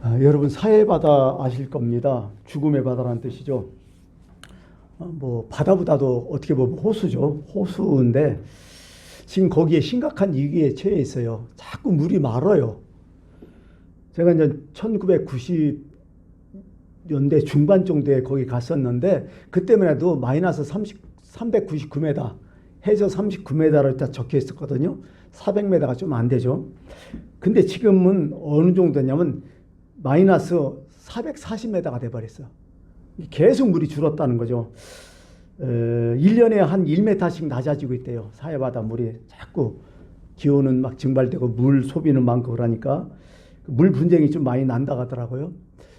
여러분 사해바다 아실 겁니다. 죽음의 바다라는 뜻이죠. 뭐 바다보다도 어떻게 보면 호수죠. 호수인데 지금 거기에 심각한 위기에 처해 있어요. 자꾸 물이 말아요. 제가 이제 1990년대 중반 정도에 거기 갔었는데 그때만 해도 마이너스 399m, 해저 39m를 딱 적혀 있었거든요. 400m가 좀 안 되죠. 근데 지금은 어느 정도냐면 마이너스 440m가 돼버렸어. 계속 물이 줄었다는 거죠. 1년에 한 1m씩 낮아지고 있대요. 사해바다 물이 자꾸 기온은 막 증발되고 물 소비는 많고 그러니까 물 분쟁이 좀 많이 난다 하더라고요.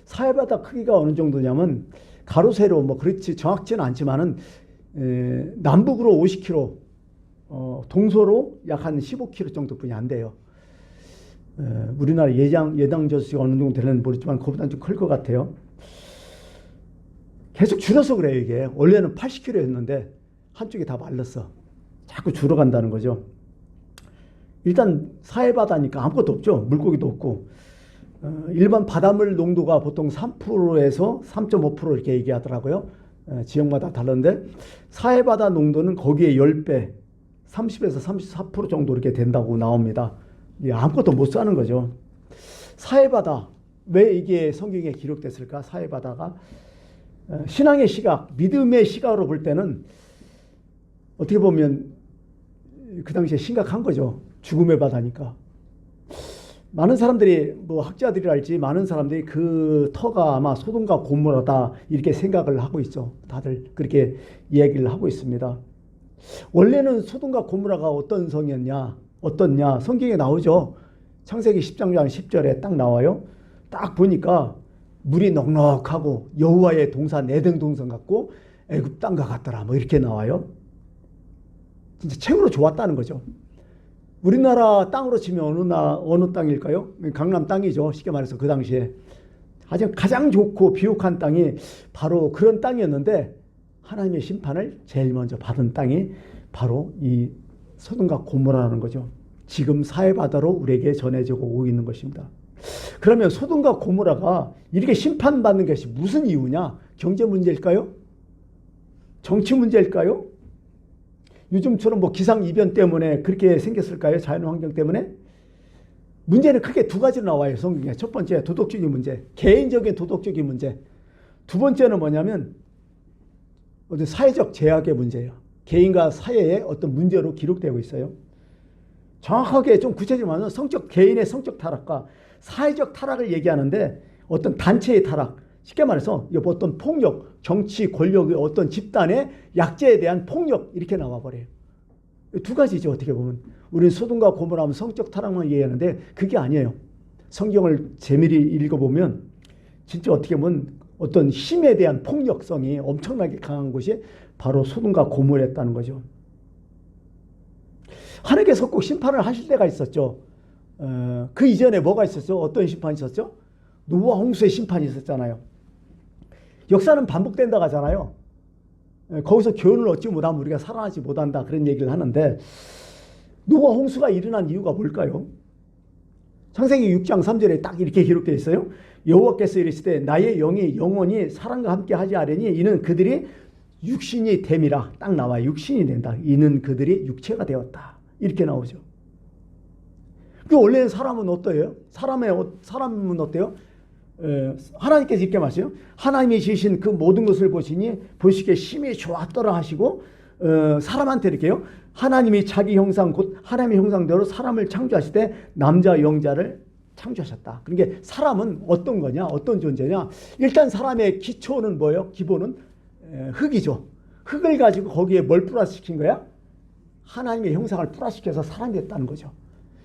사해바다 크기가 어느 정도냐면 가로 세로 뭐 그렇지 정확치는 않지만은 남북으로 50km, 동서로 약 한 15km 정도뿐이 안 돼요. 우리나라 예당 저수지가 어느 정도 되는지 모르지만 그보다는 좀 클 것 같아요. 계속 줄어서 그래요. 이게 원래는 80km였는데 한쪽이 다 말랐어. 자꾸 줄어간다는 거죠. 일단 사해바다니까 아무것도 없죠. 물고기도 없고 일반 바닷물 농도가 보통 3%에서 3.5% 이렇게 얘기하더라고요. 지역마다 다른데 사해바다 농도는 거기에 10배 30에서 34% 정도 이렇게 된다고 나옵니다. 아무것도 못 사는 거죠. 사해바다 왜 이게 성경에 기록됐을까? 사해바다가 신앙의 시각, 믿음의 시각으로 볼 때는 어떻게 보면 그 당시에 심각한 거죠. 죽음의 바다니까. 많은 사람들이 뭐 학자들이랄지 많은 사람들이 그 터가 아마 소돔과 고모라다 이렇게 생각을 하고 있어. 다들 그렇게 이야기를 하고 있습니다. 원래는 소돔과 고모라가 어떤 성이었냐, 어떻냐 성경에 나오죠. 창세기 10장 10절에 딱 나와요. 딱 보니까 물이 넉넉하고 여호와의 동산 에덴 동산 같고 애굽 땅과 같더라 뭐 이렇게 나와요. 진짜 최고로 좋았다는 거죠. 우리나라 땅으로 치면 어느 땅일까요? 강남 땅이죠. 쉽게 말해서 그 당시에 가장 좋고 비옥한 땅이 바로 그런 땅이었는데 하나님의 심판을 제일 먼저 받은 땅이 바로 이 소돔과 고모라라는 거죠. 지금 사해바다로 우리에게 전해지고 오고 있는 것입니다. 그러면 소돔과 고모라가 이렇게 심판받는 것이 무슨 이유냐? 경제 문제일까요? 정치 문제일까요? 요즘처럼 뭐 기상이변 때문에 그렇게 생겼을까요? 자연환경 때문에? 문제는 크게 두 가지로 나와요. 성경에. 첫 번째 도덕적인 문제, 개인적인 도덕적인 문제. 두 번째는 뭐냐면 어떤 사회적 제약의 문제예요. 개인과 사회의 어떤 문제로 기록되고 있어요. 정확하게 좀 구체적으로 개인의 성적 타락과 사회적 타락을 얘기하는데 어떤 단체의 타락, 쉽게 말해서 어떤 폭력, 정치, 권력의 어떤 집단의 약자에 대한 폭력 이렇게 나와버려요. 두 가지죠. 어떻게 보면 우리는 소돔과 고모라 하면 성적 타락만 얘기하는데 그게 아니에요. 성경을 재미리 읽어보면 진짜 어떻게 보면 어떤 힘에 대한 폭력성이 엄청나게 강한 곳이 바로 소돔과 고모라였다는 거죠. 하나님께서 꼭 심판을 하실 때가 있었죠. 그 이전에 뭐가 있었죠? 어떤 심판이 있었죠? 노아 홍수의 심판이 있었잖아요. 역사는 반복된다고 하잖아요. 거기서 교훈을 얻지 못하면 우리가 살아나지 못한다 그런 얘기를 하는데 노아 홍수가 일어난 이유가 뭘까요? 창세기 6장 3절에 딱 이렇게 기록되어 있어요. 여호와께서 이르시되 나의 영이 영원히 사람과 함께 하지 않으니 이는 그들이 육신이 됨이라. 딱 나와요. 육신이 된다. 이는 그들이 육체가 되었다. 이렇게 나오죠. 그 원래는 사람은 어때요? 사람은 어때요? 하나님께서 이렇게 말씀하세요. 하나님이 지으신 그 모든 것을 보시기에 심히 좋았더라 하시고 사람한테 이렇게요. 하나님이 자기 형상 곧 하나님의 형상대로 사람을 창조하실 때 남자 영자를 창조하셨다. 그러니까 사람은 어떤 거냐? 어떤 존재냐? 일단 사람의 기초는 뭐예요? 기본은 흙이죠. 흙을 가지고 거기에 뭘 플러스시킨 거야? 하나님의 형상을 플러스시켜서 사람이 됐다는 거죠.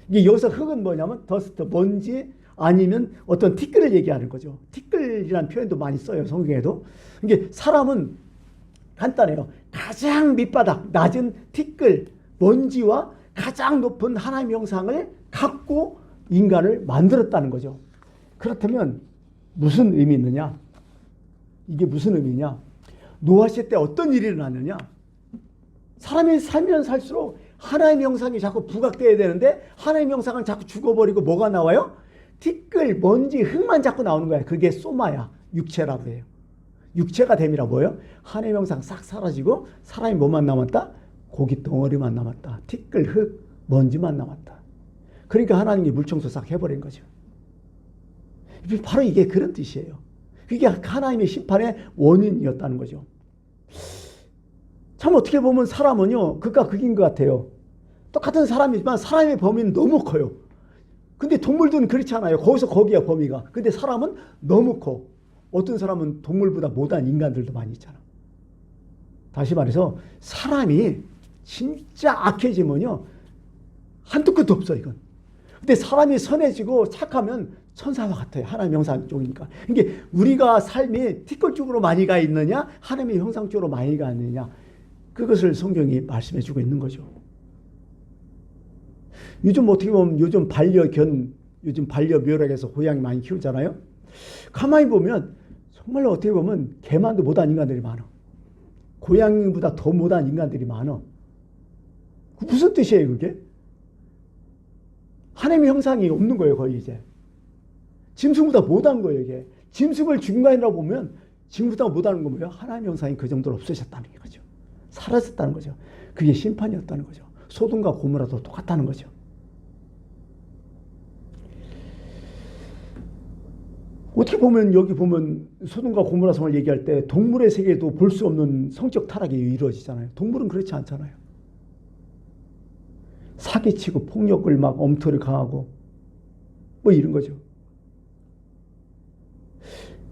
이게 여기서 흙은 뭐냐면 더스트, 먼지 아니면 어떤 티끌을 얘기하는 거죠. 티끌이라는 표현도 많이 써요. 성경에도. 이게 사람은 간단해요. 가장 밑바닥 낮은 티끌, 먼지와 가장 높은 하나님의 형상을 갖고 인간을 만들었다는 거죠. 그렇다면 무슨 의미 있느냐? 이게 무슨 의미냐? 노아 시대 때 어떤 일이 일어났느냐? 사람이 살면 살수록 하나님의 형상이 자꾸 부각돼야 되는데 하나님의 형상은 자꾸 죽어버리고 뭐가 나와요? 티끌, 먼지, 흙만 자꾸 나오는 거야. 그게 소마야. 육체라고 해요. 육체가 됨이라 뭐예요? 하나님의 형상 싹 사라지고 사람이 뭐만 남았다? 고기 덩어리만 남았다. 티끌, 흙, 먼지만 남았다. 그러니까 하나님이 물청소 싹 해버린 거죠. 바로 이게 그런 뜻이에요. 그게 하나님의 심판의 원인이었다는 거죠. 참 어떻게 보면 사람은요, 극과 극인 것 같아요. 똑같은 사람이지만 사람의 범위는 너무 커요. 근데 동물들은 그렇지 않아요. 거기서 거기야 범위가. 근데 사람은 너무 커. 어떤 사람은 동물보다 못한 인간들도 많이 있잖아. 다시 말해서 사람이 진짜 악해지면요, 한두 끝도 없어 이건. 근데 사람이 선해지고 착하면 천사와 같아요. 하나님의 형상 쪽이니까. 이게 우리가 삶이 티끌 쪽으로 많이 가 있느냐, 하나님의 형상 쪽으로 많이 가 있느냐, 그것을 성경이 말씀해 주고 있는 거죠. 요즘 어떻게 보면 요즘 반려묘락에서 고양이 많이 키우잖아요. 가만히 보면 정말로 어떻게 보면 개만도 못한 인간들이 많아. 고양이보다 더 못한 인간들이 많아. 무슨 뜻이에요 그게? 하나님의 형상이 없는 거예요 거의 이제. 짐승보다 못한 거예요 이게. 짐승을 중간이라고 보면 짐승보다 못하는 건 뭐예요? 하나님의 형상이 그 정도로 없어졌다는 거죠. 사라졌다는 거죠. 그게 심판이었다는 거죠. 소돔과 고모라도 똑같다는 거죠. 어떻게 보면 여기 보면 소돔과 고모라 성을 얘기할 때 동물의 세계에도 볼 수 없는 성적 타락이 이루어지잖아요. 동물은 그렇지 않잖아요. 사기치고 폭력을 막 엄토를 강하고 뭐 이런 거죠.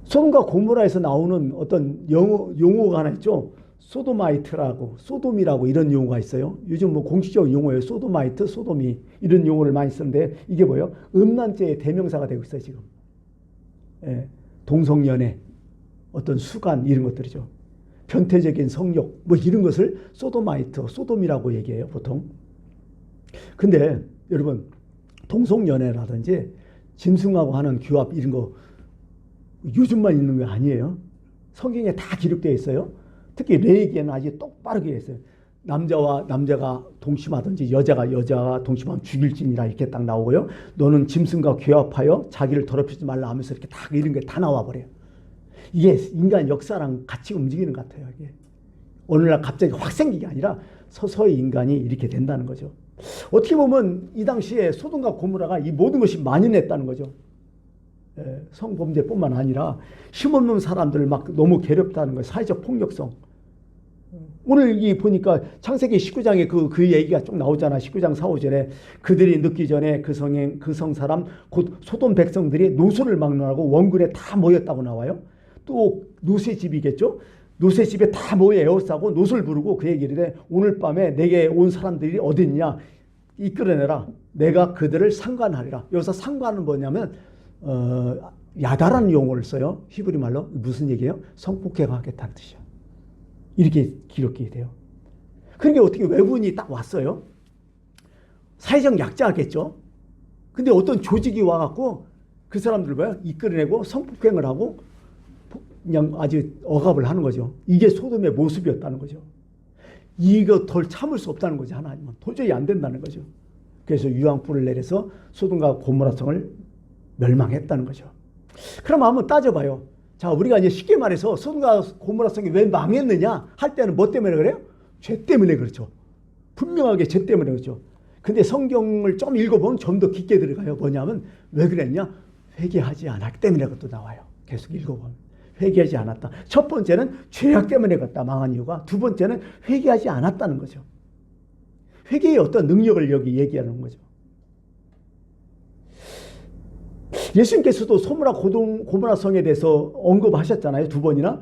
소돔과 고모라에서 나오는 어떤 용어가 하나 있죠. 소도마이트라고, 소돔이라고 이런 용어가 있어요. 요즘 뭐 공식적 용어예요. 소도마이트, 소돔이 이런 용어를 많이 쓰는데 이게 뭐예요? 음란죄의 대명사가 되고 있어요 지금. 예, 동성연애, 어떤 수간 이런 것들이죠. 변태적인 성욕 뭐 이런 것을 소도마이트, 소돔이라고 얘기해요 보통. 근데 여러분 동성연애라든지 짐승하고 하는 규합 이런 거 요즘만 있는 거 아니에요. 성경에 다 기록되어 있어요. 특히 레위기에는 아주 똑바르게 했어요. 남자와 남자가 동침하든지 여자가 동침하면 죽일지니라 이렇게 딱 나오고요. 너는 짐승과 교합하여 자기를 더럽히지 말라 하면서 이렇게 다 이런 게 다 나와 버려요. 이게 인간 역사랑 같이 움직이는 것 같아요. 이게 오늘날 갑자기 확 생긴 게 아니라 서서히 인간이 이렇게 된다는 거죠. 어떻게 보면 이 당시에 소돔과 고모라가 이 모든 것이 만연했다는 거죠. 성범죄뿐만 아니라 힘없는 사람들을 막 너무 괴롭다는 거예요. 사회적 폭력성. 오늘 이 보니까 창세기 19장에 그 얘기가 쭉 나오잖아. 19장 4, 5절에 그들이 늦기 전에 그 성 사람 곧 소돔 백성들이 노소를 막론하고 원근에 다 모였다고 나와요. 또 노세 집이겠죠. 노세 집에 다 모여 에워싸고 노소를 부르고 그 얘기를 해. 오늘 밤에 내게 온 사람들이 어디 있냐 이끌어내라. 내가 그들을 상관하리라. 여기서 상관은 뭐냐면 야다라는 용어를 써요. 히브리 말로. 무슨 얘기예요? 성폭행하겠다는 뜻이야. 이렇게 기록이 돼요. 그러니까 어떻게 외부인이 딱 왔어요. 사회적 약자겠죠. 근데 어떤 조직이 와갖고 그 사람들을 뭐야? 이끌어내고 성폭행을 하고 그냥 아주 억압을 하는 거죠. 이게 소돔의 모습이었다는 거죠. 이거 덜 참을 수 없다는 거죠. 하나님은 도저히 안 된다는 거죠. 그래서 유황불을 내려서 소돔과 고모라 성을 멸망했다는 거죠. 그럼 한번 따져봐요. 자, 우리가 이제 쉽게 말해서 소돔과 고모라 성이 왜 망했느냐 할 때는 뭐 때문에 그래요? 죄 때문에 그렇죠. 분명하게 죄 때문에 그렇죠. 근데 성경을 좀 읽어보면 좀 더 깊게 들어가요. 뭐냐면 왜 그랬냐? 회개하지 않았기 때문에 그것도 나와요. 계속 읽어보면. 회개하지 않았다. 첫 번째는 죄악 때문에 그랬다. 망한 이유가. 두 번째는 회개하지 않았다는 거죠. 회개의 어떤 능력을 여기 얘기하는 거죠. 예수님께서도 소돔과 고모라 성에 대해서 언급하셨잖아요. 두 번이나.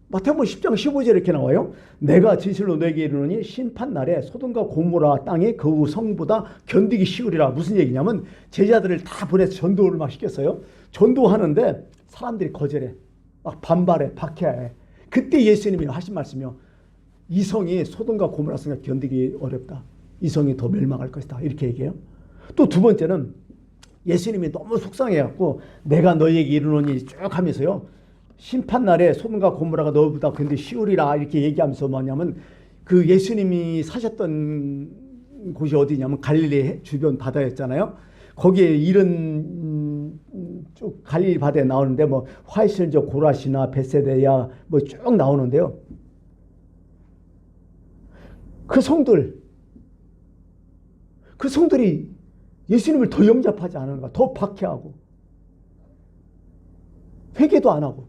마태복음 10장 15절에 이렇게 나와요. 내가 진실로 너에게 이르노니 심판날에 소돔과 고모라 땅이 그 성보다 견디기 쉬우리라. 무슨 얘기냐면 제자들을 다 보내서 전도를 막 시켰어요. 전도하는데 사람들이 거절해. 막 반발해. 박해해. 그때 예수님이 하신 말씀이요. 이 성이 소돔과 고모라 성에 견디기 어렵다. 이 성이 더 멸망할 것이다. 이렇게 얘기해요. 또 두 번째는 예수님이 너무 속상해갖고 내가 너에게 이르노니 쭉 하면서요. 심판날에 소돔과 고모라가 너보다 근데 쉬우리라 이렇게 얘기하면서 뭐냐면 그 예수님이 사셨던 곳이 어디냐면 갈릴리 주변 바다였잖아요. 거기에 이런 쭉 갈릴리 바다에 나오는데 뭐 화이실저 고라시나 베세데야 뭐 쭉 나오는데요. 그 성들이 예수님을 더 영접하지 않은가, 더 박해하고 회개도 안 하고.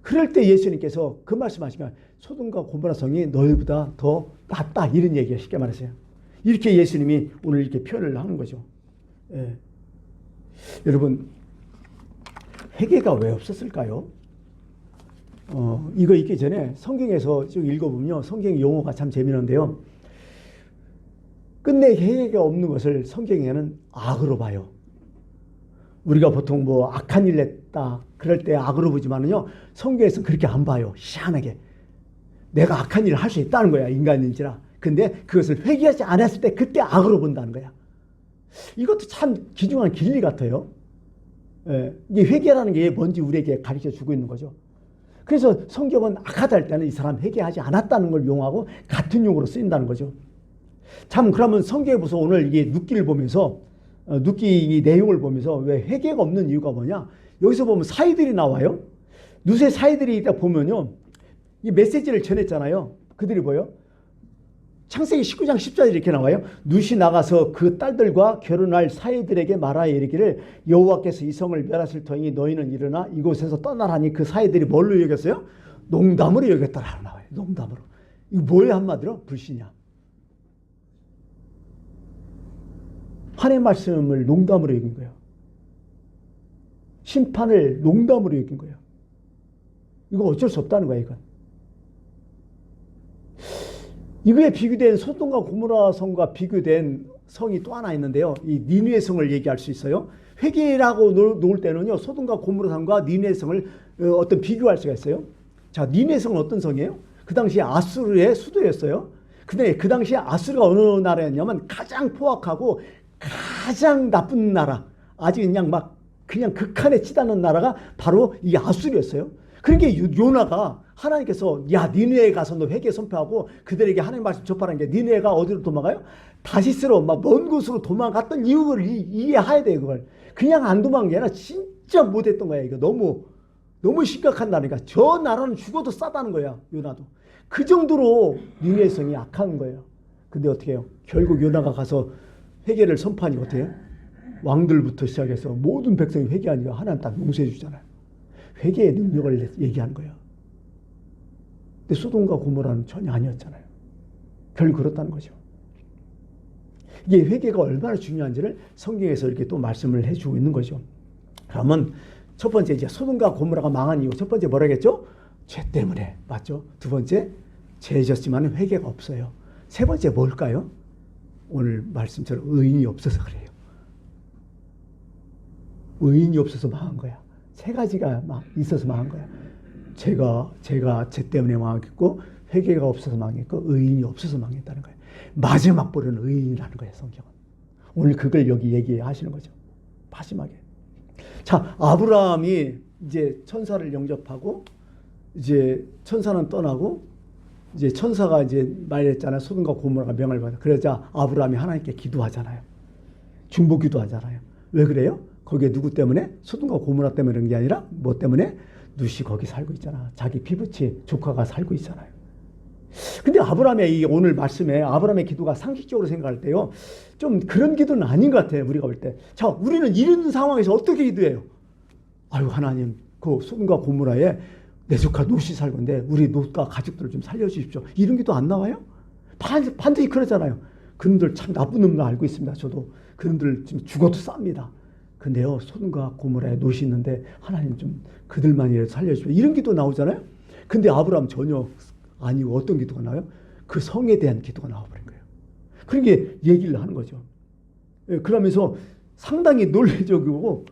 그럴 때 예수님께서 그 말씀하시면 소돔과 고모라 성이 너희보다 더 낫다, 이런 얘기예요. 쉽게 말해서요. 이렇게 예수님이 오늘 이렇게 표현을 하는 거죠. 예. 여러분, 회개가 왜 없었을까요? 이거 읽기 전에 성경에서 쭉 읽어보면요, 성경 용어가 참 재미있는데요. 끝내 회개가 없는 것을 성경에는 악으로 봐요. 우리가 보통 뭐 악한 일 했다 그럴 때 악으로 보지만은요, 성경에서는 그렇게 안 봐요. 희한하게 내가 악한 일을 할 수 있다는 거야, 인간인지라. 근데 그것을 회개하지 않았을 때 그때 악으로 본다는 거야. 이것도 참 귀중한 진리 같아요. 예, 이게 회개라는 게 뭔지 우리에게 가르쳐 주고 있는 거죠. 그래서 성경은 악하다 할 때는 이 사람 회개하지 않았다는 걸 용하고 같은 용어로 쓰인다는 거죠. 참, 그러면 성경에 보면서 오늘 이게 눕기를 보면서 눕기 이 내용을 보면서 왜 회개가 없는 이유가 뭐냐? 여기서 보면 사이들이 나와요. 누세 사이들이 있다 보면요, 이 메시지를 전했잖아요. 그들이 뭐예요? 창세기 19장 10절에 이렇게 나와요. 룻이 나가서 그 딸들과 결혼할 사이들에게 말하여 이르기를 여호와께서 이 성을 멸하실 터이니 너희는 일어나 이곳에서 떠나라니 그 사이들이 뭘로 여겼어요? 농담으로 여겼더라 나와요. 농담으로. 이거 뭐예요? 한마디로 불신이야. 하나님의 말씀을 농담으로 여긴 거예요. 심판을 농담으로 여긴 거예요. 이거 어쩔 수 없다는 거예요, 이건. 이거에 비교된 소돔과 고모라 성과 비교된 성이 또 하나 있는데요. 이 니느웨 성을 얘기할 수 있어요. 회개라고 놓을 때는요, 소돔과 고모라 성과 니느웨 성을 어떤 비교할 수가 있어요. 자, 니느웨 성은 어떤 성이에요? 그 당시에 아수르의 수도였어요. 근데 그 당시에 아수르가 어느 나라였냐면 가장 포악하고 가장 나쁜 나라, 아직 그냥 극한에 치닫는 나라가 바로 이 아수르였어요. 그러니까 요나가 하나님께서 야 니느웨에 가서 너 회개 선포하고 그들에게 하나님 말씀 접하라는 게, 니느웨가 어디로 도망가요? 다시스로 막 먼 곳으로 도망갔던 이유를 이해해야 돼요. 그걸 그냥 안 도망간 게 아니라 진짜 못했던 거야. 이거 너무 심각한 나라니까. 저 나라는 죽어도 싸다는 거야. 요나도 그 정도로 니느웨 성이 악한 거예요. 근데 어떻게 해요? 결국 요나가 가서 회개를 선포하니까 어떻게 해요? 왕들부터 시작해서 모든 백성이 회개하니까 하나님 딱 용서해 주잖아요. 회개의 능력을 얘기하는 거예요. 근데 소돔과 고모라는 전혀 아니었잖아요. 결국 그렇다는 거죠. 이게 회개가 얼마나 중요한지를 성경에서 이렇게 또 말씀을 해주고 있는 거죠. 그러면 첫 번째, 이제 소돔과 고모라가 망한 이유, 첫 번째 뭐라겠죠? 죄 때문에. 맞죠? 두 번째, 죄졌지만 회개가 없어요. 세 번째 뭘까요? 오늘 말씀처럼 의인이 없어서 그래요. 의인이 없어서 망한 거야. 세 가지가 막 있어서 망한 거야. 제가 죄 때문에 망했고, 회개가 없어서 망했고, 의인이 없어서 망했다는 거예요. 마지막 보려는 의인이라는 거예요, 성경은. 오늘 그걸 여기 얘기하시는 거죠. 마지막에. 자, 아브라함이 이제 천사를 영접하고, 이제 천사는 떠나고, 이제 천사가 이제 말했잖아요. 소돔과 고모라가 명을 받아. 그러자 아브라함이 하나님께 기도하잖아요. 중보 기도하잖아요. 왜 그래요? 거기에 누구 때문에? 소돔과 고모라 때문에 그런 게 아니라 뭐 때문에? 룻이 거기 살고 있잖아. 자기 피부치 조카가 살고 있잖아요. 근데 아브라함의 이 오늘 말씀에 아브라함의 기도가 상식적으로 생각할 때요, 좀 그런 기도는 아닌 것 같아요. 우리가 볼 때. 자, 우리는 이런 상황에서 어떻게 기도해요? 아유, 하나님, 그 소돔과 고모라에 내 조카 룻이 살고 있는데 우리 룻과 가족들을 좀 살려주십시오. 이런 기도 안 나와요? 반드시 그러잖아요. 그놈들 참 나쁜 놈들 알고 있습니다. 저도 그놈들 지금 죽어도 쌉니다. 근데요, 소돔과 고모라에 롯이 있는데 하나님 좀 그들만이라도 살려주십시오. 이런 기도 나오잖아요. 근데 아브라함 전혀 아니고 어떤 기도가 나와요? 그 성에 대한 기도가 나와버린 거예요. 그러니까 얘기를 하는 거죠. 그러면서 상당히 논리적이고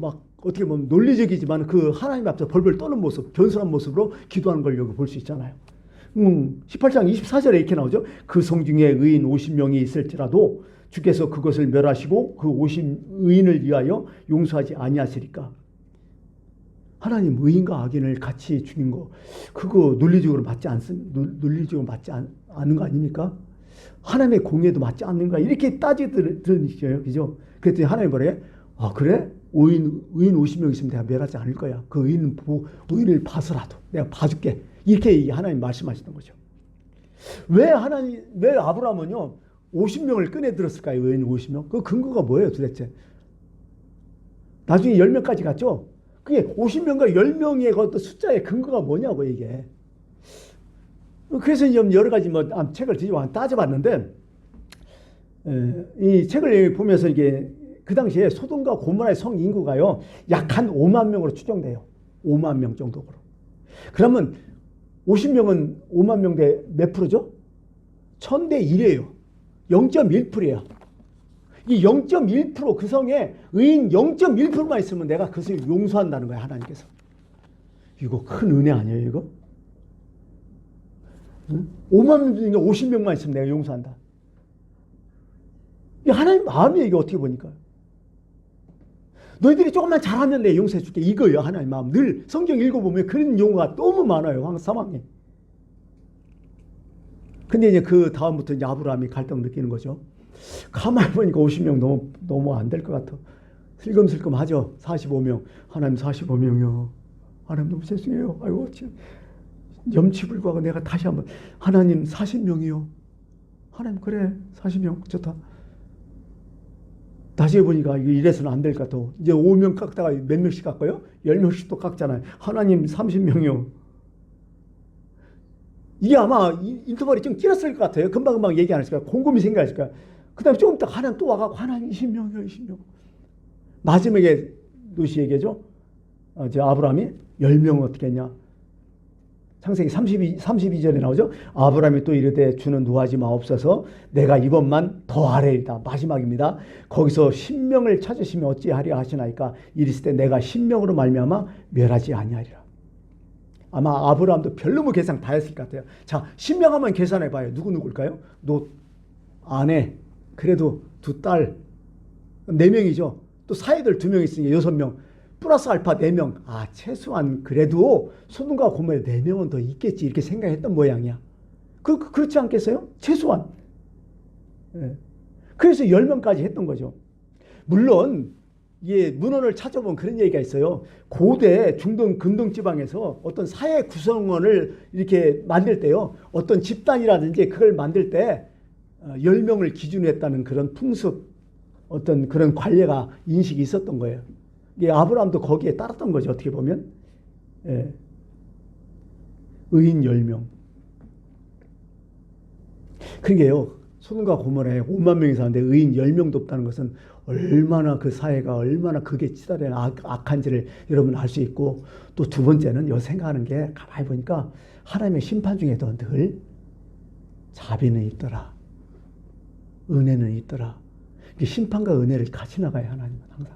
막 어떻게 보면 논리적이지만 그 하나님 앞에서 벌벌 떠는 모습, 겸손한 모습으로 기도하는 걸 여기 볼 수 있잖아요. 18장 24절에 이렇게 나오죠. 그 성 중에 의인 50명이 있을지라도 주께서 그것을 멸하시고 그 50의인을 위하여 용서하지 아니하시리까. 하나님 의인과 악인을 같이 죽인 거, 그거 논리적으로 맞지 않는 거 아닙니까? 하나님의 공의에도 맞지 않는가? 이렇게 따지더니요, 그죠? 그랬더니 하나님 뭐래? 아, 그래? 의인 50명 있으면 내가 멸하지 않을 거야. 그 의인을 봐서라도 내가 봐줄게. 이렇게 하나님 말씀하시는 거죠. 왜 아브라함은요 50명을 꺼내 들었을까요? 의인 50명? 그 근거가 뭐예요 도대체? 나중에 10명까지 갔죠? 그게 50명과 10명의 그 숫자의 근거가 뭐냐고 이게. 그래서 여러 가지 책을 뒤집어 따져봤는데 이 책을 보면서 이게 그 당시에 소돔과 고모라의 성 인구가요 약 한 5만 명으로 추정돼요. 5만 명 정도로. 그러면 50명은 5만 명 대 몇 프로죠? 1000대 1이에요. 0.1%예요. 이 0.1% 그 성에 의인 0.1%만 있으면 내가 그 성을 용서한다는 거예요. 하나님께서. 이거 큰 은혜 아니에요 이거? 응? 5만 명 중에 50명만 있으면 내가 용서한다. 이 하나님 마음이에요 이게 어떻게 보니까. 너희들이 조금만 잘하면 내가 용서해 줄게. 이거예요 하나님 마음. 늘 성경 읽어보면 그런 용어가 너무 많아요. 상황에. 근데 이제 그 다음부터 이제 아브라함이 갈등을 느끼는 거죠. 가만히 보니까 50명 너무 안 될 것 같아. 슬금슬금 하죠. 45명. 하나님 45명이요. 하나님 너무 죄송해요. 아이고 염치불구하고 내가 다시 한번 하나님 40명이요. 하나님 그래 40명 좋다. 다시 해보니까 이래서는 안 될 것 같아. 이제 5명 깎다가 몇 명씩 깎아요? 10명씩 또 깎잖아요. 하나님 30명이요. 이게 아마 인터벌이 좀 길었을 것 같아요. 금방금방 얘기 안 했을 거야. 곰곰이 생각했을 거야. 그 다음에 조금 더 하나님 또 와가지고 하나님 20명이요 20명. 마지막에 누시 얘기죠. 아브라함이 10명은 어떻게 했냐. 창세기 32절에 나오죠. 아브라함이 또 이르되 주는 노하지 마옵소서 내가 이번만 더하리이다. 마지막입니다. 거기서 10명을 찾으시면 어찌하리라 하시나이까 이르실 때 내가 10명으로 말미암아 멸하지 아니하리라. 아마 아브라함도 별로 계산 다 했을 것 같아요. 자 10명 한번 계산해 봐요. 누굴까요? 너 아내 그래도 2딸 4명이죠. 또 사이들 2명 있으니까 6명 플러스 알파 4명. 아 최소한 그래도 소돔과 고모라에 4명은 더 있겠지 이렇게 생각했던 모양이야. 그렇지 않겠어요? 최소한. 예. 그래서 10명까지 했던 거죠. 물론 문헌을 찾아보면 그런 얘기가 있어요. 고대 중동 근동 지방에서 어떤 사회 구성원을 이렇게 만들 때요. 어떤 집단이라든지 그걸 만들 때 10명을 기준으로 했다는 그런 풍습 어떤 그런 관례가 인식이 있었던 거예요. 이게 아브라함도 거기에 따랐던 거죠. 어떻게 보면. 예. 의인 10명. 그러게요. 소돔과 고모라에 5만 명이 사는데 의인 10명도 없다는 것은 얼마나 그 사회가 얼마나 극에 치달은 악한지를 여러분 알 수 있고 또 두 번째는 생각하는 게 가만히 보니까 하나님의 심판 중에도 늘 자비는 있더라. 은혜는 있더라. 심판과 은혜를 같이 나가야 하나님은 항상.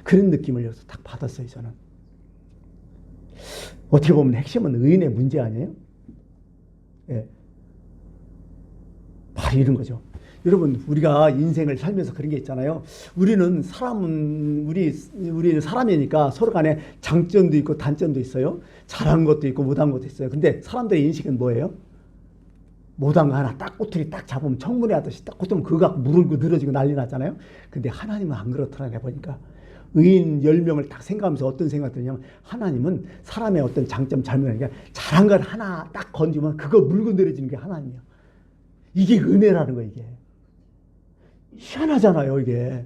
그런 느낌을 여기서 딱 받았어요 저는. 어떻게 보면 핵심은 의인의 문제 아니에요? 예. 바로 이런 거죠. 여러분 우리가 인생을 살면서 그런 게 있잖아요. 우리는 사람이니까 서로 간에 장점도 있고 단점도 있어요. 잘한 것도 있고 못한 것도 있어요. 근데 사람들의 인식은 뭐예요? 못한 거 하나 딱 꼬투리 딱 잡으면 청문회 하듯이 딱 꼬투면 그거 갖고 물고 늘어지고 난리 났잖아요. 근데 하나님은 안 그렇더라 해보니까 의인 10명을 딱 생각하면서 어떤 생각이 드냐면 하나님은 사람의 어떤 장점 잘못하니까 잘한 걸 하나 딱 건지면 그거 물고 늘어지는 게 하나님이야. 이게 은혜라는 거예요. 이게 희한하잖아요. 이게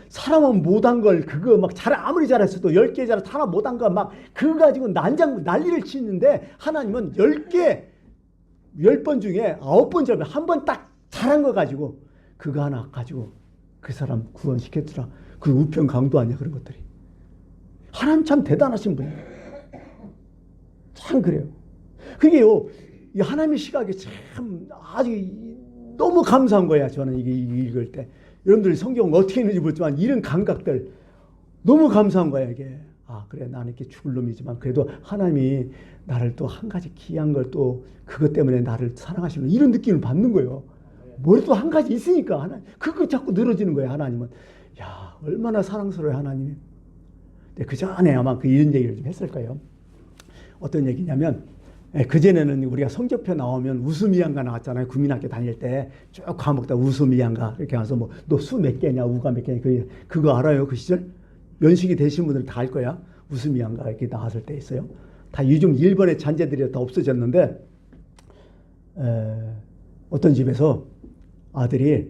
사람은 못한 걸 그거 막 아무리 잘했어도 10개 잘해서 하나 못한 거 막 그거 가지고 난리를 치는데 하나님은 10번 중에 9번 잘하면 한 번 딱 잘한 거 가지고 그거 하나 가지고 그 사람 구원시켰더라. 그 우편 강도 아니야 그런 것들이. 하나님 참 대단하신 분이에요. 참 그래요. 그게요 이 하나님의 시각이 참 아주 너무 감사한 거야. 저는 이게 읽을 때 여러분들이 성경 어떻게 있는지 모르지만 이런 감각들 너무 감사한 거야 이게. 아 그래 나는 이렇게 죽을 놈이지만 그래도 하나님이 나를 또 한 가지 귀한 걸 또 그것 때문에 나를 사랑하시는 이런 느낌을 받는 거예요. 머리도 한 가지 있으니까 하나님 그거 자꾸 늘어지는 거예요. 하나님은 야 얼마나 사랑스러워요 하나님이. 근데 그 전에 아마 이런 얘기를 좀 했을 거예요. 어떤 얘기냐면 그전에는 우리가 성적표 나오면 우수미양가 나왔잖아요. 국민학교 다닐 때 쭉 과목 다 우수미양가 이렇게 와서 뭐 너 수 몇 개냐 우가 몇 개냐 그거 알아요 그 시절? 면식이 되신 분들은 다 알 거야. 웃음이 안가 이렇게 나왔을 때 있어요. 다 요즘 일본의 잔재들이 다 없어졌는데 어떤 집에서 아들이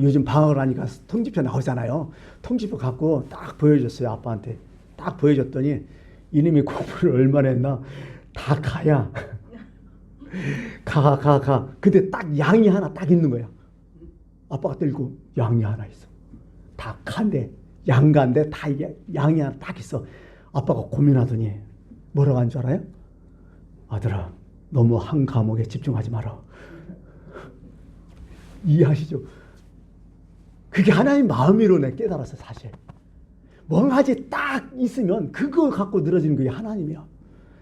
요즘 방학을 하니까 통지표 나오잖아요. 통지표 갖고 딱 보여줬어요. 아빠한테 딱 보여줬더니 이놈이 공부를 얼마나 했나 다 가야 가. 근데 딱 양이 하나 딱 있는 거야. 아빠가 들고 양이 하나 있어. 다 간데 양간데 다 양이 하나 딱 있어. 아빠가 고민하더니 뭐라고 한 줄 알아요? 아들아, 너무 한 과목에 집중하지 마라. 이해하시죠? 그게 하나님 마음으로 내 깨달았어. 사실 뭔가지 딱 있으면 그거 갖고 늘어지는 게 하나님이야.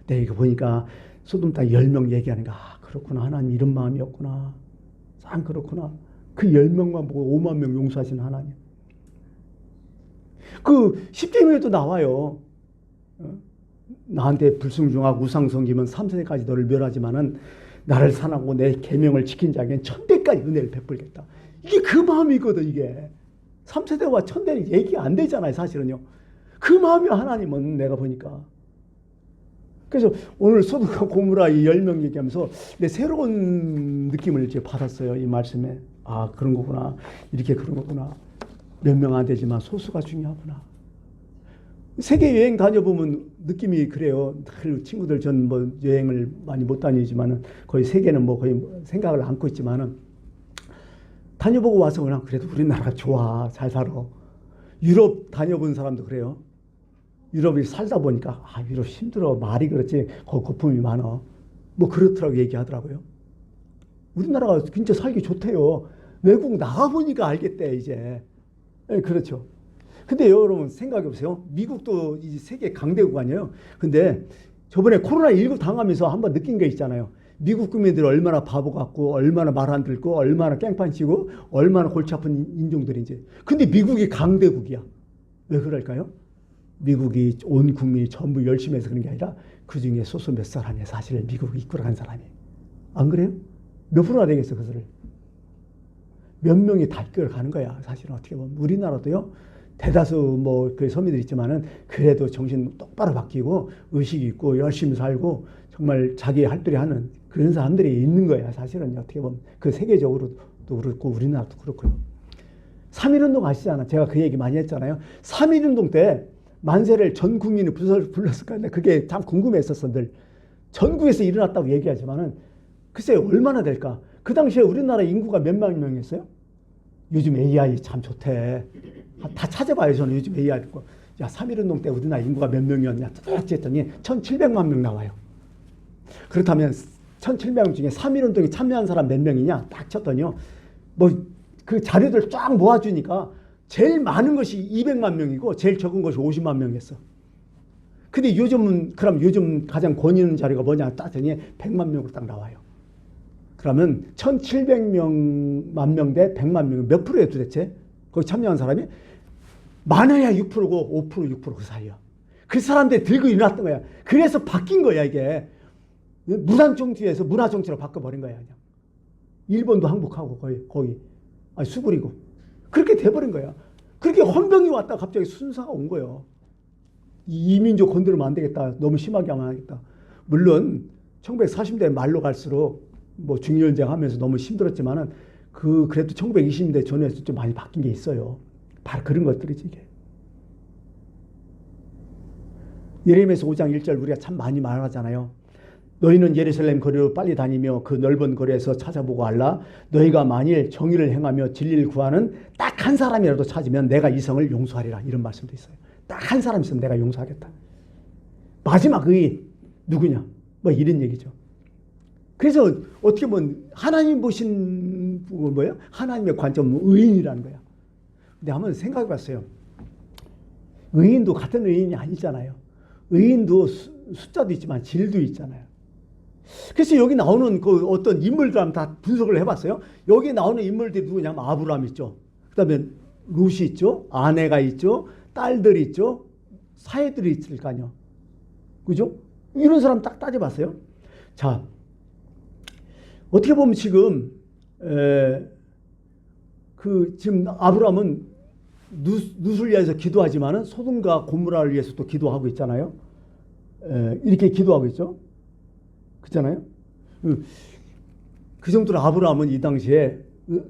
내가 이거 보니까 소돔 땅 10명 얘기하는 거, 그렇구나, 하나님 이런 마음이었구나, 참 그렇구나. 그 10명만 보고 5만 명 용서하시는 하나님. 그 십계명에도 나와요. 나한테 불순종하고 우상 섬기면 3세까지 너를 멸하지만은 나를 사랑하고 내 계명을 지킨 자에게는 1000배까지 은혜를 베풀겠다. 이게 그 마음이거든. 이게 3세대와 1000대는 얘기 안 되잖아요. 사실은요. 그 마음이 하나님은 내가 보니까. 그래서 오늘 소돔과 고모라 이 10명 얘기하면서 내 새로운 느낌을 이제 받았어요. 이 말씀에. 아, 그런 거구나. 이렇게 그런 거구나. 몇 명 안 되지만 소수가 중요하구나. 세계 여행 다녀보면 느낌이 그래요. 친구들 전 뭐 여행을 많이 못 다니지만은 거의 세계는 뭐 거의 생각을 안고 있지만은 다녀보고 와서 그냥 그래도 우리나라가 좋아. 잘 살아. 유럽 다녀본 사람도 그래요. 유럽에 살다 보니까 아, 유럽 힘들어. 말이 그렇지. 거기 거품이 많아. 뭐 그렇더라고 얘기하더라고요. 우리나라가 진짜 살기 좋대요. 외국 나가보니까 알겠대 이제. 네, 그렇죠. 근데 여러분 생각해 보세요. 미국도 이제 세계 강대국 아니에요. 근데 저번에 코로나19 당하면서 한번 느낀 게 있잖아요. 미국 국민들 얼마나 바보 같고 얼마나 말 안 듣고 얼마나 깽판 치고 얼마나 골치 아픈 인종들인지. 근데 미국이 강대국이야. 왜 그럴까요? 미국이 온 국민이 전부 열심히 해서 그런 게 아니라 그중에 소수 몇 사람이 사실 미국을 이끌어간 사람이. 안 그래요? 몇 프로나 되겠어 그들을. 몇 명이 다 이끌어가는 거야. 사실은 어떻게 보면. 우리나라도요. 대다수 뭐 그 서민들 있지만은 그래도 정신 똑바로 바뀌고 의식이 있고 열심히 살고 정말 자기 할 일이 하는 그런 사람들이 있는 거야. 사실은 어떻게 보면 그 세계적으로도 그렇고 우리나라도 그렇고요. 3.1운동 아시잖아. 제가 그 얘기 많이 했잖아요. 3.1운동 때 만세를 전 국민이 불렀을 건데 그게 참 궁금했었어. 늘 전국에서 일어났다고 얘기하지만은 글쎄 얼마나 될까? 그 당시에 우리나라 인구가 몇만 명이었어요? 요즘 AI 참 좋대. 다 찾아봐요. 저는 요즘 AI 듣고. 야, 3.1운동 때 우리나라 인구가 몇 명이었냐? 했더니 1700만 명 나와요. 그렇다면 1700명 중에 3.1운동에 참여한 사람 몇 명이냐? 딱 쳤더니요. 뭐 그 자료들 쫙 모아주니까 제일 많은 것이 200만 명이고 제일 적은 것이 50만 명이었어. 근데 요즘은 그럼 요즘 가장 권위 있는 자료가 뭐냐? 따더니 100만 명으로 딱 나와요. 그러면 1700만 명 대 100만 명 몇 프로예요 도대체? 거기 참여한 사람이? 많아야 6%고 5% 6% 그 사이야. 그 사람들 들고 일어났던 거야. 그래서 바뀐 거야 이게. 무산정치에서 문화정치로 바꿔버린 거야. 그냥. 일본도 항복하고 거의 수그리고 그렇게 돼버린 거야. 그렇게 헌병이 왔다 갑자기 순사가 온 거예요. 이민족 건드리면 안 되겠다. 너무 심하게 하면 안 되겠다. 물론 1940년대 말로 갈수록 뭐 중일전쟁 하면서 너무 힘들었지만은 그래도 1920년대 전에서 좀 많이 바뀐 게 있어요. 바로 그런 것들이지 이게. 예레미야서 5장 1절 우리가 참 많이 말하잖아요. 너희는 예루살렘 거리로 빨리 다니며 그 넓은 거리에서 찾아보고 알라. 너희가 만일 정의를 행하며 진리를 구하는 딱 한 사람이라도 찾으면 내가 이 성을 용서하리라. 이런 말씀도 있어요. 딱 한 사람 있으면 내가 용서하겠다. 마지막 의인 누구냐? 뭐 이런 얘기죠. 그래서 어떻게 보면 하나님 보신 뭐예요? 하나님의 관점은 의인이라는 거야. 근데 한번 생각해 봤어요. 의인도 같은 의인이 아니잖아요. 의인도 숫자도 있지만 질도 있잖아요. 그래서 여기 나오는 그 어떤 인물들 한번 다 분석을 해봤어요. 여기 나오는 인물들이 누구냐면 아브라함 있죠. 그 다음에 룻이 있죠. 아내가 있죠. 딸들이 있죠. 사회들이 있을 거 아니에요. 그죠? 이런 사람 딱 따져봤어요. 자, 어떻게 보면 지금 지금 아브라함은 룻을 위해서 기도하지만은 소돔과 고모라를 위해서 또 기도하고 있잖아요. 이렇게 기도하고 있죠. 그렇잖아요. 그 정도로 아브라함은 이 당시에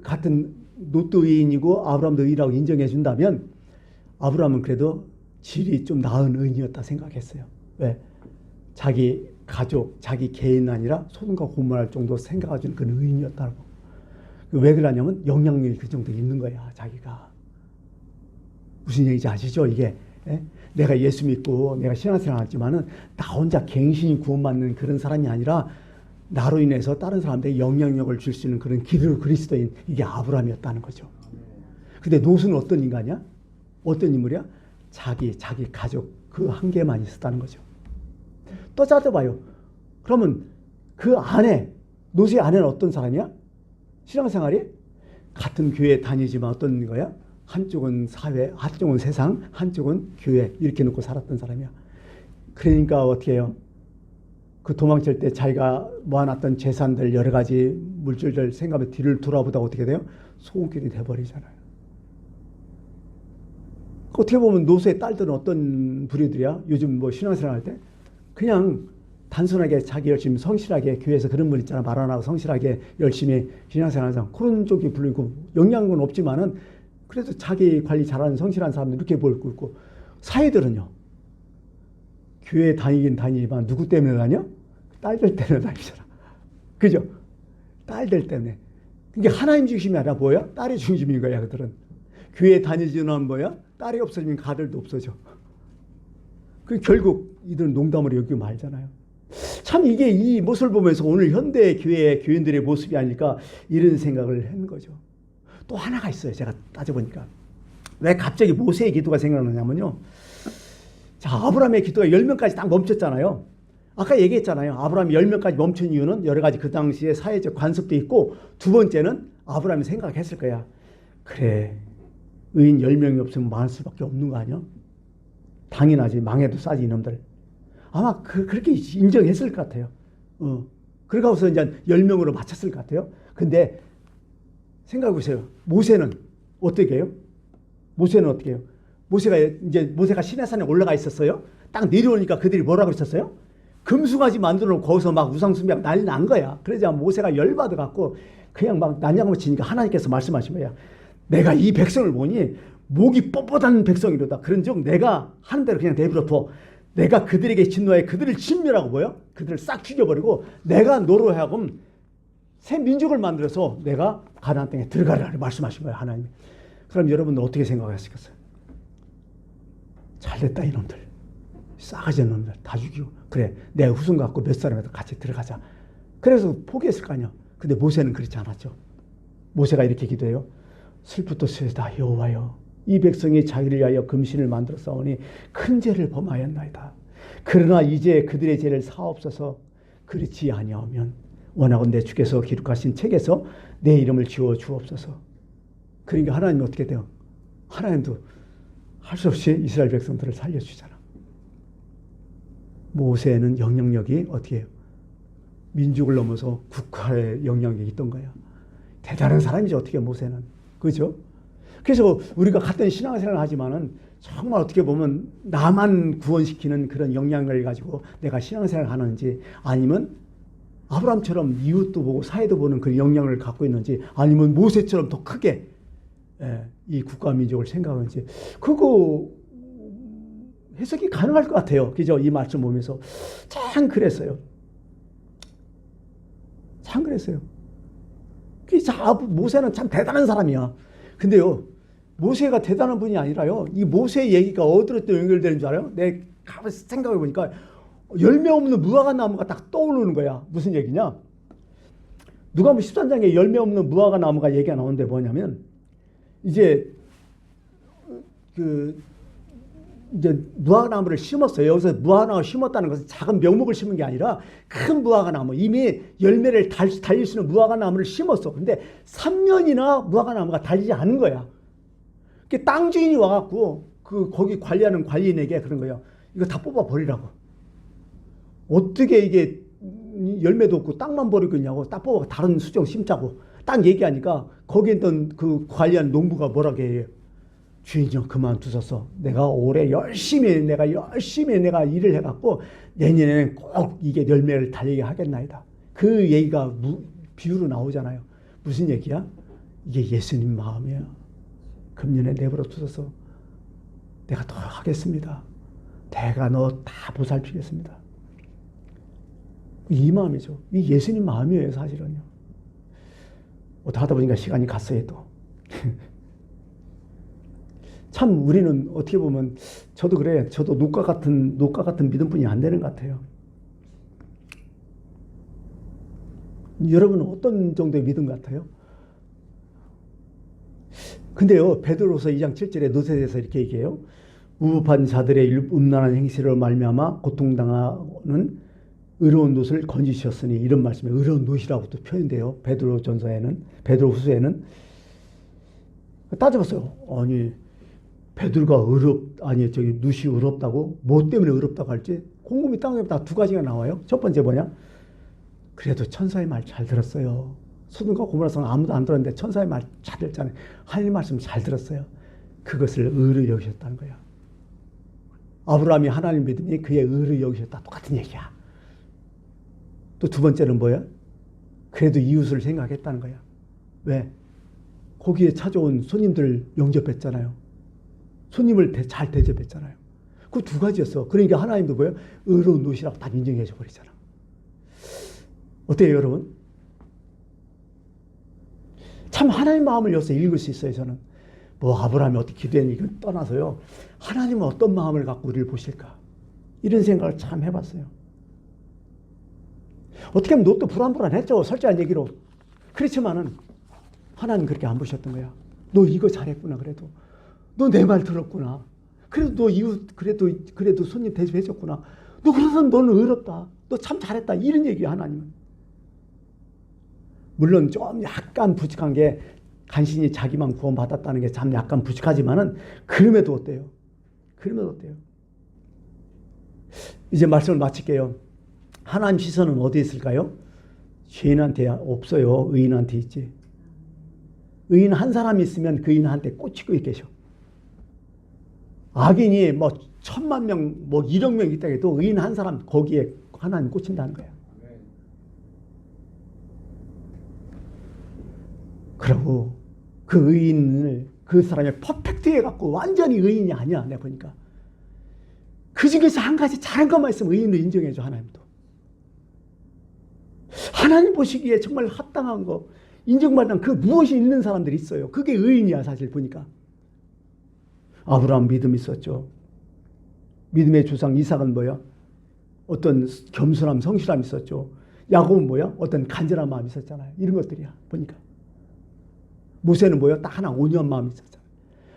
같은 롯도 의인이고 아브라함도 의인이라고 인정해 준다면 아브라함은 그래도 질이 좀 나은 의인이었다 생각했어요. 왜? 자기 가족, 자기 개인 아니라 소돔과 고모라를 정도 생각해주는 그런 의인이었다고. 왜 그러냐면 영향력이 그 정도 있는 거야, 자기가. 무슨 얘기인지 아시죠? 이게 내가 예수 믿고 내가 신앙생활 했지만은 나 혼자 갱신이 구원받는 그런 사람이 아니라 나로 인해서 다른 사람들에게 영향력을 줄 수 있는 그런 기도 그리스도인, 이게 아브라함이었다는 거죠. 근데 롯은 어떤 인간이야? 어떤 인물이야? 자기 가족 그 한 개만 있었다는 거죠. 또 따져봐요. 그러면 그 아내, 롯의 아내는 어떤 사람이야? 신앙생활이 같은 교회 다니지만 어떤 거야? 한쪽은 사회, 한쪽은 세상, 한쪽은 교회, 이렇게 놓고 살았던 사람이야. 그러니까 어떻게 해요? 그 도망칠 때 자기가 모아놨던 재산들, 여러 가지 물질들 생각하면 뒤를 돌아보다가 어떻게 돼요? 소금길이 돼버리잖아요. 어떻게 보면 롯의 딸들은 어떤 부류들이야? 요즘 뭐 신앙생활 할 때 그냥 단순하게 자기 열심히 성실하게, 교회에서 그런 분 있잖아, 말 안 하고 성실하게 열심히 신앙생활 하자, 그런 쪽이 불리고 영향은 없지만은 그래도 자기 관리 잘하는 성실한 사람들 이렇게 보이고 있고, 사회들은요, 교회 다니긴 다니지만 누구 때문에 다녀? 딸들 때문에 다니잖아. 그죠? 딸들 때문에. 이게 하나님 중심이 아니라 뭐야? 딸의 중심인 거야, 그들은. 교회 다니지는 뭐야? 딸이 없어지면 가들도 없어져. 그 결국 이들은 농담으로 여기고 말잖아요. 참 이게 이 모습을 보면서 오늘 현대 교회 교인들의 모습이 아닐까 이런 생각을 한 거죠. 또 하나가 있어요. 제가 따져보니까. 왜 갑자기 모세의 기도가 생각나냐면요. 자, 아브라함의 기도가 10명까지 딱 멈췄잖아요. 아까 얘기했잖아요. 아브라함이 10명까지 멈춘 이유는 여러 가지 그 당시에 사회적 관습도 있고, 두 번째는 아브라함이 생각했을 거야. 그래, 의인 10명이 없으면 망할 수밖에 없는 거 아니야? 당연하지. 망해도 싸지 이놈들. 아마 그렇게 인정했을 것 같아요. 그러고서 이제 10명으로 맞췄을 것 같아요. 근데 생각해보세요. 모세는 어떻게 해요? 모세는 어떻게 해요? 모세가 시내산에 올라가 있었어요. 딱 내려오니까 그들이 뭐라고 했었어요? 금송아지 만들어 놓고 거기서 막 우상숭배하고 난리 난 거야. 그러자 모세가 열받아갖고 그냥 막 난장을 치니까 하나님께서 말씀하신 거야. 내가 이 백성을 보니 목이 뻣뻣한 백성이로다. 그런즉 내가 하는 대로 그냥 내버려둬. 내가 그들에게 진노해 그들을 진멸하고 뭐요? 그들을 싹 죽여버리고 내가 너로 하여금 새 민족을 만들어서 내가 가나안 땅에 들어가라 말씀하신 거예요, 하나님이. 그럼 여러분들 어떻게 생각하시겠어요? 잘됐다 이놈들, 싸가지 없는 놈들 다 죽이고, 그래 내 후손 갖고 몇 사람이라도 같이 들어가자. 그래서 포기했을 거 아니야. 근데 모세는 그렇지 않았죠. 모세가 이렇게 기도해요. 슬프도소이다 여호와여, 이 백성이 자기를 위하여 금신을 만들어 싸우니 큰 죄를 범하였나이다. 그러나 이제 그들의 죄를 사옵소서. 그렇지 아니하면 원하건대 주께서 기록하신 책에서 내 이름을 지워 주옵소서. 그러니까 하나님이 어떻게 돼요? 하나님도 할 수 없이 이스라엘 백성들을 살려주잖아. 모세는 영향력이 어떻게 해요? 민족을 넘어서 국가의 영향력이 있던 거야. 대단한 사람이죠, 어떻게 모세는. 그죠? 그래서 우리가 같은 신앙생활을 하지만은 정말 어떻게 보면 나만 구원시키는 그런 영향을 가지고 내가 신앙생활을 하는지, 아니면 아브라함처럼 이웃도 보고 사회도 보는 그 영향을 갖고 있는지, 아니면 모세처럼 더 크게 이 국가 민족을 생각하는지, 그거 해석이 가능할 것 같아요. 그죠? 이 말씀 보면서 참 그랬어요. 참 그랬어요. 모세는 참 대단한 사람이야. 근데요, 모세가 대단한 분이 아니라요, 이 모세의 얘기가 어디로 또 연결되는 줄 알아요? 내가 가만히 생각해 보니까 열매 없는 무화과 나무가 딱 떠오르는 거야. 무슨 얘기냐? 누가복음 13장에 열매 없는 무화과 나무가 얘기가 나오는데 뭐냐면, 이제 무화과 나무를 심었어요. 여기서 무화과 나무를 심었다는 것은 작은 명목을 심은 게 아니라 큰 무화과 나무, 이미 열매를 달릴 수 있는 무화과 나무를 심었어. 근데 3년이나 무화과 나무가 달리지 않은 거야. 땅 주인이 와갖고 거기 관리하는 관리인에게 그런 거예요. 이거 다 뽑아 버리라고. 어떻게 이게 열매도 없고 땅만 버리고 있냐고. 딱 뽑아 다른 수종 심자고 딱 얘기하니까 거기 있던 그 관리하는 농부가 뭐라고 해요? 주인이여 그만두소서. 내가 올해 열심히 내가 일을 해갖고 내년에는 꼭 이게 열매를 달리게 하겠나이다. 그 얘기가 비유로 나오잖아요. 무슨 얘기야? 이게 예수님 마음이에요. 금년에 내버려 두소서. 내가 더 하겠습니다. 내가 너 다 보살피겠습니다. 이 마음이죠. 이 예수님 마음이에요, 사실은요. 어떻게 하다 보니까 시간이 갔어요, 또. 참 우리는 어떻게 보면 저도 그래. 저도 녹과 같은 믿음뿐이 안 되는 것 같아요. 여러분은 어떤 정도의 믿음 같아요? 근데요, 베드로서 2장 7절에 노세에서 이렇게 얘기해요. 우уп한 자들의 음란한 행실로 말미암아 고통당하는 의로운 놋을 건지셨으니, 이런 말씀에 의로운 놋이라고도 표현돼요. 베드로 후서에는 따져봤어요. 아니 베드로가 놋이 의롭다고? 뭐 때문에 의롭다고 할지 곰곰이 따져보다 두 가지가 나와요. 첫 번째 뭐냐? 그래도 천사의 말 잘 들었어요. 소돔과 고모라서는 아무도 안 들었는데 천사의 말 잘 들었잖아요. 하나님 말씀 잘 들었어요. 그것을 의로 여기셨다는 거야. 아브라함이 하나님 믿음이 그의 의로 여기셨다. 똑같은 얘기야. 또 두 번째는 뭐야? 그래도 이웃을 생각했다는 거야. 왜? 거기에 찾아온 손님들 영접했잖아요. 손님을 잘 대접했잖아요. 그 두 가지였어. 그러니까 하나님도 뭐예요? 의로운 놋이라고 다 인정해 줘 버리잖아. 어때요, 여러분? 참 하나님 마음을 여기서 읽을 수 있어요, 저는. 뭐 아브라함이 어떻게 기도했니 이걸 떠나서요. 하나님은 어떤 마음을 갖고 우리를 보실까? 이런 생각을 참 해봤어요. 어떻게 하면 놋도 불안불안했죠. 솔직한 얘기로. 그렇지만은 하나님 그렇게 안 보셨던 거야. 너 이거 잘했구나. 그래도 너 내 말 들었구나. 그래도 너 이웃 그래도 손님 대접해줬구나. 너 그래서 너는 의롭다. 너 참 잘했다. 이런 얘기야, 하나님은. 물론 좀 약간 부족한 게 간신히 자기만 구원받았다는 게 참 약간 부족하지만은 그럼에도 어때요? 이제 말씀을 마칠게요. 하나님 시선은 어디에 있을까요? 죄인한테 없어요. 의인한테 있지. 의인 한 사람이 있으면 그 의인한테 꽂히고 계셔. 악인이 뭐 1000만 명, 뭐 1억 명 있다 해도 의인 한 사람 거기에 하나님 꽂힌다는 거야. 그리고 그 의인을 그 사람이 퍼펙트 해갖고 완전히 의인이 아니야. 내가 보니까. 그 중에서 한 가지 잘한 것만 있으면 의인을 인정해줘, 하나님도. 하나님 보시기에 정말 합당한 거, 인정받는 그 무엇이 있는 사람들이 있어요. 그게 의인이야, 사실 보니까. 아브라함 믿음이 있었죠. 믿음의 조상 이삭은 뭐야? 어떤 겸손함, 성실함이 있었죠. 야곱은 뭐야? 어떤 간절한 마음이 있었잖아요. 이런 것들이야, 보니까. 모세는 뭐야? 딱 하나 온유한 마음이 있었잖아요.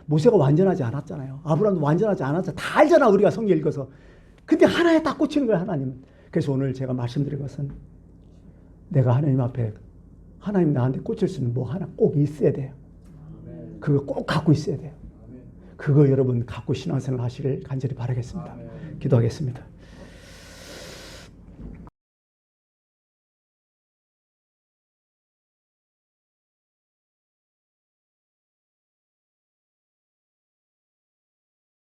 모세가 완전하지 않았잖아요. 아브라함도 완전하지 않았잖아요. 다 알잖아, 우리가 성경 읽어서. 근데 하나에 딱 꽂히는 거야, 하나님은. 그래서 오늘 제가 말씀드린 것은 내가 하나님 앞에 하나님 나한테 꽂힐 수 있는 뭐 하나 꼭 있어야 돼요. 그거 꼭 갖고 있어야 돼요. 그거 여러분 갖고 신앙생활 하시길 간절히 바라겠습니다. 기도하겠습니다.